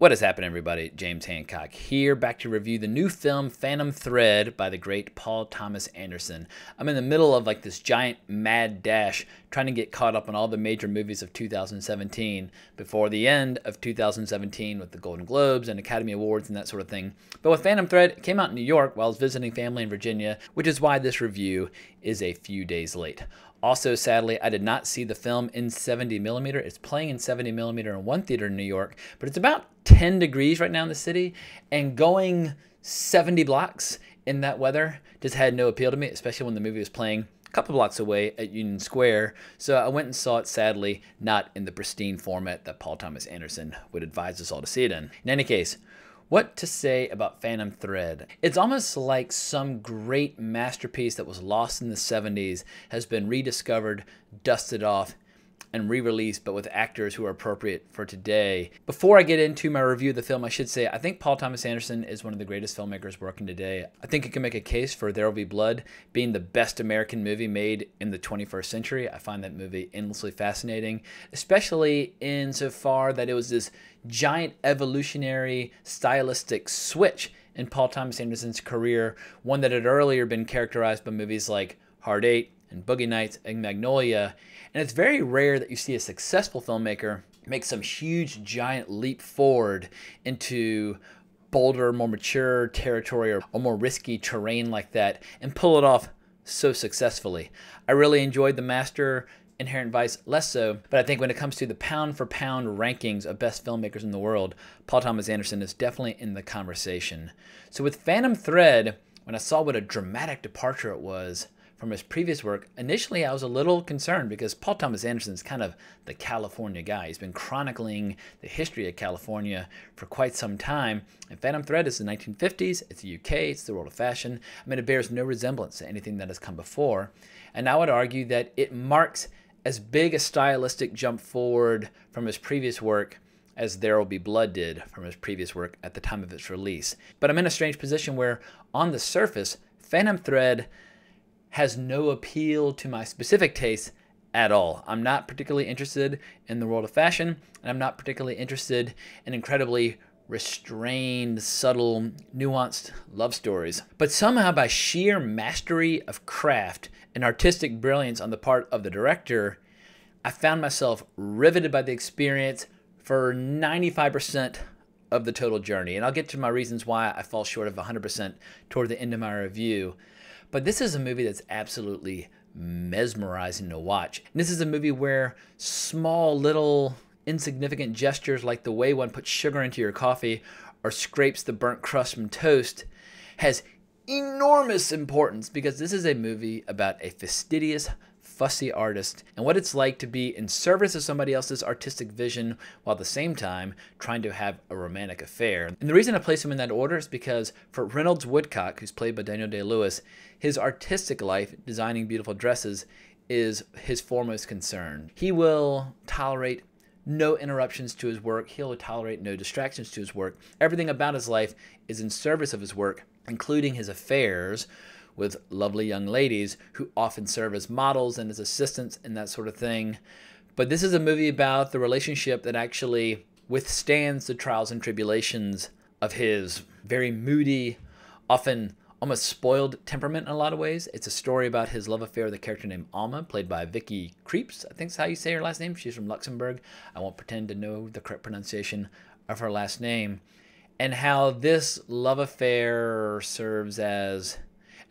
What is happening, everybody? James Hancock here, back to review the new film Phantom Thread by the great Paul Thomas Anderson. I'm in the middle of like this giant mad dash trying to get caught up on all the major movies of 2017 before the end of 2017 with the Golden Globes and Academy Awards and that sort of thing. But with Phantom Thread, it came out in New York while I was visiting family in Virginia, which is why this review is a few days late. Also, sadly, I did not see the film in 70mm. It's playing in 70mm in one theater in New York, but it's about 10 degrees right now in the city, and going 70 blocks in that weather just had no appeal to me, especially when the movie was playing a couple blocks away at Union Square. So I went and saw it, sadly, not in the pristine format that Paul Thomas Anderson would advise us all to see it in. In any case, what to say about Phantom Thread? It's almost like some great masterpiece that was lost in the 70s has been rediscovered, dusted off, and re-released, but with actors who are appropriate for today. Before I get into my review of the film, I should say I think Paul Thomas Anderson is one of the greatest filmmakers working today. I think you can make a case for There Will Be Blood being the best American movie made in the 21st century. I find that movie endlessly fascinating, especially insofar that it was this giant evolutionary stylistic switch in Paul Thomas Anderson's career, one that had earlier been characterized by movies like Hard Eight and Boogie Nights and Magnolia. And it's very rare that you see a successful filmmaker make some huge giant leap forward into bolder, more mature territory or more risky terrain like that and pull it off so successfully. I really enjoyed The Master, Inherent Vice less so, but I think when it comes to the pound for pound rankings of best filmmakers in the world, Paul Thomas Anderson is definitely in the conversation. So with Phantom Thread, when I saw what a dramatic departure it was from his previous work, initially I was a little concerned because Paul Thomas Anderson is kind of the California guy. He's been chronicling the history of California for quite some time. And Phantom Thread is the 1950s, it's the UK, it's the world of fashion. I mean, it bears no resemblance to anything that has come before. And I would argue that it marks as big a stylistic jump forward from his previous work as There Will Be Blood did from his previous work at the time of its release. But I'm in a strange position where, on the surface, Phantom Thread has no appeal to my specific tastes at all. I'm not particularly interested in the world of fashion, and I'm not particularly interested in incredibly restrained, subtle, nuanced love stories. But somehow, by sheer mastery of craft and artistic brilliance on the part of the director, I found myself riveted by the experience for 95% of the total journey. And I'll get to my reasons why I fall short of 100% toward the end of my review. But this is a movie that's absolutely mesmerizing to watch. And this is a movie where small, little, insignificant gestures like the way one puts sugar into your coffee or scrapes the burnt crust from toast has enormous importance, because this is a movie about a fastidious, fussy artist and what it's like to be in service of somebody else's artistic vision while at the same time trying to have a romantic affair. And the reason I place him in that order is because for Cyril Woodcock, who's played by Daniel Day-Lewis, his artistic life, designing beautiful dresses, is his foremost concern. He will tolerate no interruptions to his work. He'll tolerate no distractions to his work. Everything about his life is in service of his work, including his affairs with lovely young ladies who often serve as models and as assistants and that sort of thing. But this is a movie about the relationship that actually withstands the trials and tribulations of his very moody, often almost spoiled temperament in a lot of ways. It's a story about his love affair with a character named Alma, played by Vicky Krieps, I think is how you say her last name. She's from Luxembourg. I won't pretend to know the correct pronunciation of her last name. And how this love affair serves as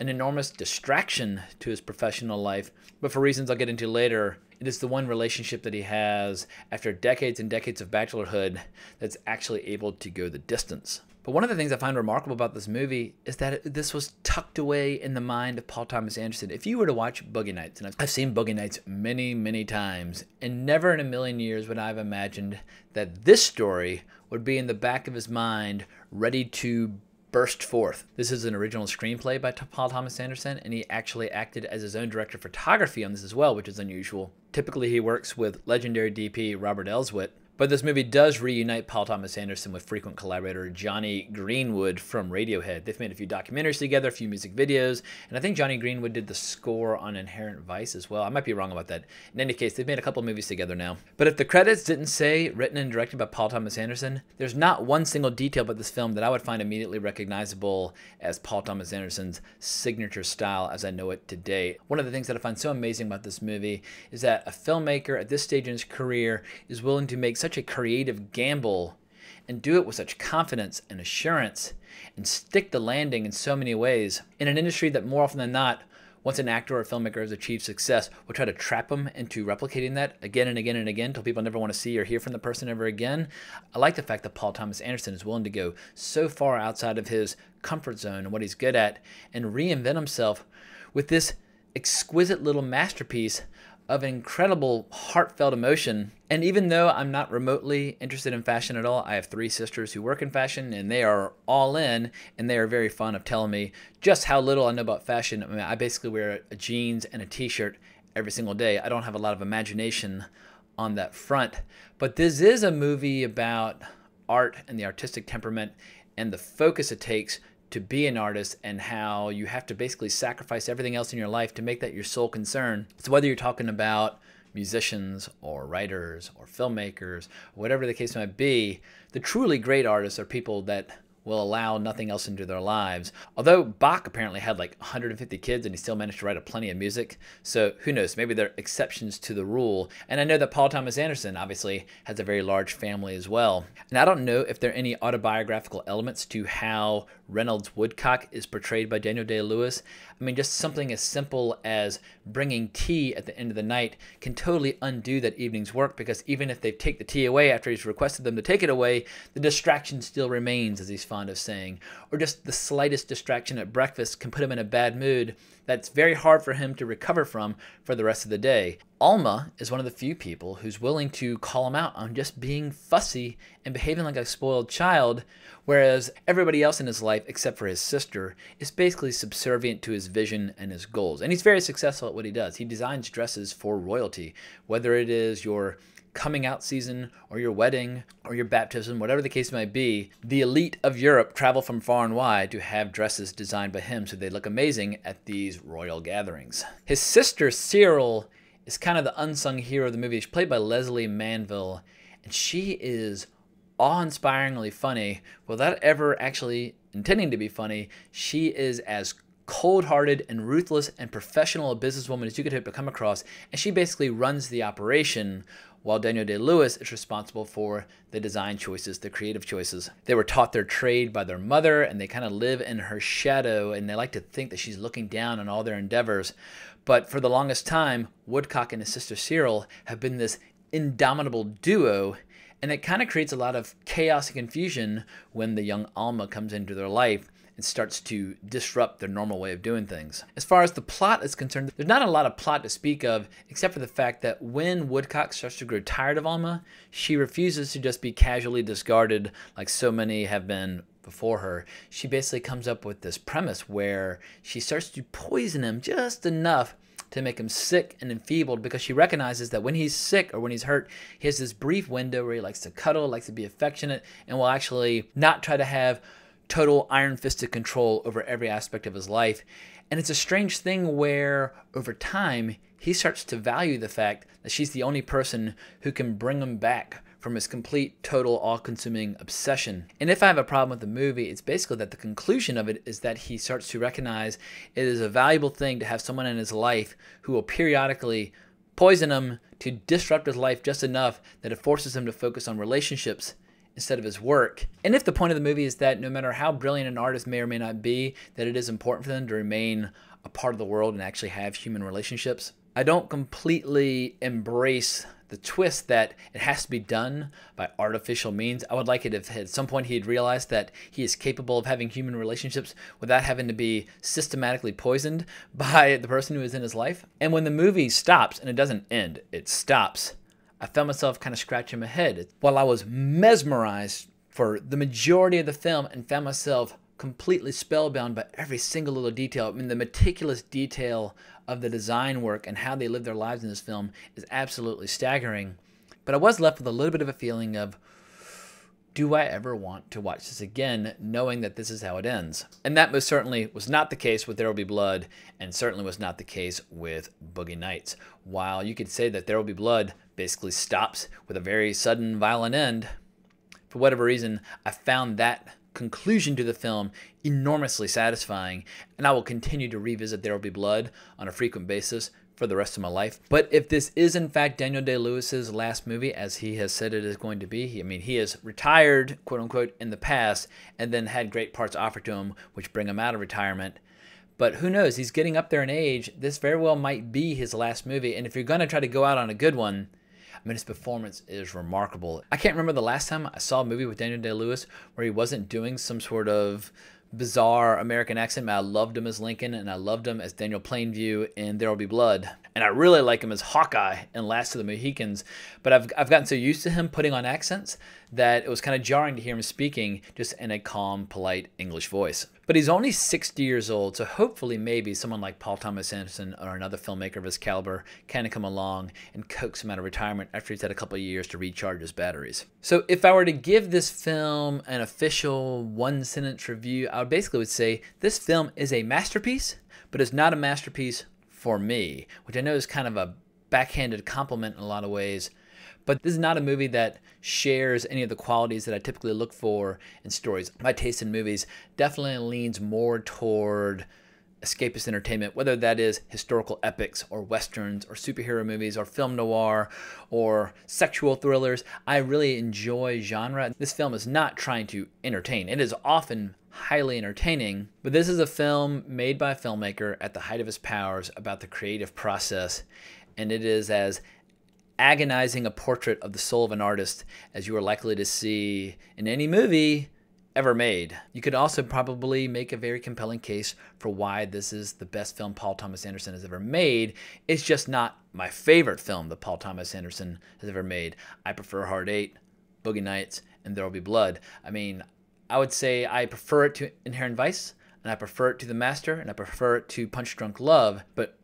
an enormous distraction to his professional life, but for reasons I'll get into later, it is the one relationship that he has after decades and decades of bachelorhood that's actually able to go the distance. But one of the things I find remarkable about this movie is that this was tucked away in the mind of Paul Thomas Anderson. If you were to watch Boogie Nights, and I've seen Boogie Nights many, many times, and never in a million years would I have imagined that this story would be in the back of his mind, ready to burst forth. This is an original screenplay by Paul Thomas Anderson, and he actually acted as his own director of photography on this as well, which is unusual. Typically, he works with legendary DP Robert Elswit, But this movie does reunite Paul Thomas Anderson with frequent collaborator Jonny Greenwood from Radiohead. They've made a few documentaries together, a few music videos, and I think Jonny Greenwood did the score on Inherent Vice as well. I might be wrong about that. In any case, they've made a couple movies together now. But if the credits didn't say written and directed by Paul Thomas Anderson, there's not one single detail about this film that I would find immediately recognizable as Paul Thomas Anderson's signature style as I know it today. One of the things that I find so amazing about this movie is that a filmmaker at this stage in his career is willing to make such a creative gamble and do it with such confidence and assurance and stick the landing in so many ways in an industry that more often than not, once an actor or a filmmaker has achieved success, will try to trap them into replicating that again and again and again until people never want to see or hear from the person ever again. I like the fact that Paul Thomas Anderson is willing to go so far outside of his comfort zone and what he's good at and reinvent himself with this exquisite little masterpiece of incredible heartfelt emotion. And even though I'm not remotely interested in fashion at all, I have 3 sisters who work in fashion and they are all in, and they are very fond of telling me just how little I know about fashion. I mean, I basically wear a jeans and a t-shirt every single day. I don't have a lot of imagination on that front. But this is a movie about art and the artistic temperament and the focus it takes to be an artist and how you have to basically sacrifice everything else in your life to make that your sole concern. So whether you're talking about musicians or writers or filmmakers, whatever the case might be, the truly great artists are people that will allow nothing else into their lives. Although Bach apparently had like 150 kids and he still managed to write plenty of music. So who knows, maybe there are exceptions to the rule. And I know that Paul Thomas Anderson obviously has a very large family as well. And I don't know if there are any autobiographical elements to how Reynolds Woodcock is portrayed by Daniel Day-Lewis. I mean, just something as simple as bringing tea at the end of the night can totally undo that evening's work, because even if they take the tea away after he's requested them to take it away, the distraction still remains, as he's fond of saying. Or just the slightest distraction at breakfast can put him in a bad mood that's very hard for him to recover from for the rest of the day. Alma is one of the few people who's willing to call him out on just being fussy and behaving like a spoiled child, whereas everybody else in his life, except for his sister, is basically subservient to his vision and his goals. And he's very successful at what he does. He designs dresses for royalty, whether it is your coming out season or your wedding or your baptism, whatever the case might be. The elite of Europe travel from far and wide to have dresses designed by him so they look amazing at these royal gatherings. His sister Cyril is kind of the unsung hero of the movie. She's played by Leslie Manville, and she is awe-inspiringly funny without ever actually intending to be funny. She is as cold-hearted and ruthless and professional a businesswoman as you could hope to come across, and she basically runs the operation while Daniel Day-Lewis is responsible for the design choices, the creative choices. They were taught their trade by their mother, and they kind of live in her shadow, and they like to think that she's looking down on all their endeavors. But for the longest time, Woodcock and his sister Cyril have been this indomitable duo, and it kind of creates a lot of chaos and confusion when the young Alma comes into their life and starts to disrupt their normal way of doing things. As far as the plot is concerned, there's not a lot of plot to speak of, except for the fact that when Woodcock starts to grow tired of Alma, she refuses to just be casually discarded like so many have been before her. She basically comes up with this premise where she starts to poison him just enough to make him sick and enfeebled, because she recognizes that when he's sick or when he's hurt, he has this brief window where he likes to cuddle, likes to be affectionate, and will actually not try to have total iron-fisted control over every aspect of his life. And it's a strange thing where, over time, he starts to value the fact that she's the only person who can bring him back from his complete, total, all-consuming obsession. And if I have a problem with the movie, it's basically that the conclusion of it is that he starts to recognize it is a valuable thing to have someone in his life who will periodically poison him to disrupt his life just enough that it forces him to focus on relationships instead of his work. And if the point of the movie is that no matter how brilliant an artist may or may not be, that it is important for them to remain a part of the world and actually have human relationships, I don't completely embrace the twist that it has to be done by artificial means. I would like it if at some point he had realized that he is capable of having human relationships without having to be systematically poisoned by the person who is in his life. And when the movie stops, and it doesn't end, it stops, I found myself kind of scratching my head while I was mesmerized for the majority of the film and found myself completely spellbound by every single little detail. I mean, the meticulous detail of the design work and how they live their lives in this film is absolutely staggering. But I was left with a little bit of a feeling of, do I ever want to watch this again, knowing that this is how it ends? And that most certainly was not the case with There Will Be Blood, and certainly was not the case with Boogie Nights. While you could say that There Will Be Blood basically stops with a very sudden, violent end, for whatever reason, I found that conclusion to the film enormously satisfying, and I will continue to revisit There Will Be Blood on a frequent basis for the rest of my life. But if this is in fact Daniel Day-Lewis's last movie, as he has said it is going to be, he has retired, quote unquote, in the past, and then had great parts offered to him which bring him out of retirement. But who knows, he's getting up there in age. This very well might be his last movie, and if you're going to try to go out on a good one, his performance is remarkable. I can't remember the last time I saw a movie with Daniel Day-Lewis where he wasn't doing some sort of bizarre American accent. I loved him as Lincoln, and I loved him as Daniel Plainview in There Will Be Blood. And I really like him as Hawkeye in Last of the Mohicans. But I've gotten so used to him putting on accents that it was kind of jarring to hear him speaking just in a calm, polite English voice. But he's only 60 years old, so hopefully maybe someone like Paul Thomas Anderson or another filmmaker of his caliber can come along and coax him out of retirement after he's had a couple of years to recharge his batteries. So if I were to give this film an official one-sentence review, I would say this film is a masterpiece, but it's not a masterpiece for me, which I know is kind of a backhanded compliment in a lot of ways. But this is not a movie that shares any of the qualities that I typically look for in stories. My taste in movies definitely leans more toward escapist entertainment, whether that is historical epics or westerns or superhero movies or film noir or sexual thrillers. I really enjoy genre. This film is not trying to entertain. It is often highly entertaining, but this is a film made by a filmmaker at the height of his powers about the creative process, and it is as agonizing a portrait of the soul of an artist as you are likely to see in any movie ever made. You could also probably make a very compelling case for why this is the best film Paul Thomas Anderson has ever made. It's just not my favorite film that Paul Thomas Anderson has ever made. I prefer Hard Eight, Boogie Nights, and There Will Be Blood. I would say I prefer it to Inherent Vice, and I prefer it to The Master, and I prefer it to Punch Drunk Love, but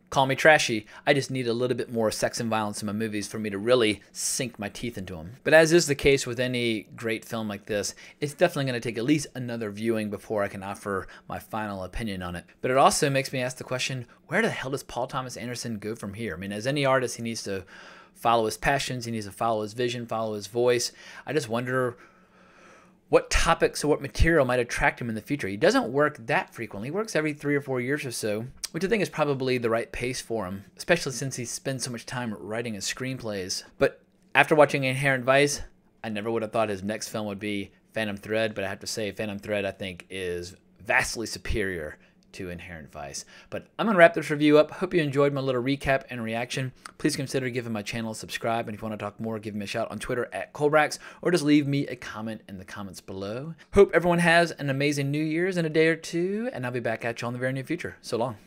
call me trashy, I just need a little bit more sex and violence in my movies for me to really sink my teeth into them. But as is the case with any great film like this, it's definitely going to take at least another viewing before I can offer my final opinion on it. But it also makes me ask the question, where the hell does Paul Thomas Anderson go from here? As any artist, he needs to follow his passions, he needs to follow his vision, follow his voice. I just wonder what topics or what material might attract him in the future. He doesn't work that frequently. He works every 3 or 4 years or so, which I think is probably the right pace for him, especially since he spends so much time writing his screenplays. But after watching Inherent Vice, I never would have thought his next film would be Phantom Thread, but I have to say Phantom Thread I think is vastly superior to Inherent Vice. But I'm going to wrap this review up. Hope you enjoyed my little recap and reaction. Please consider giving my channel a subscribe, and if you want to talk more, give me a shout on Twitter at Colbrax, or just leave me a comment in the comments below. Hope everyone has an amazing New Year's in a day or two, and I'll be back at you all in the very near future. So long.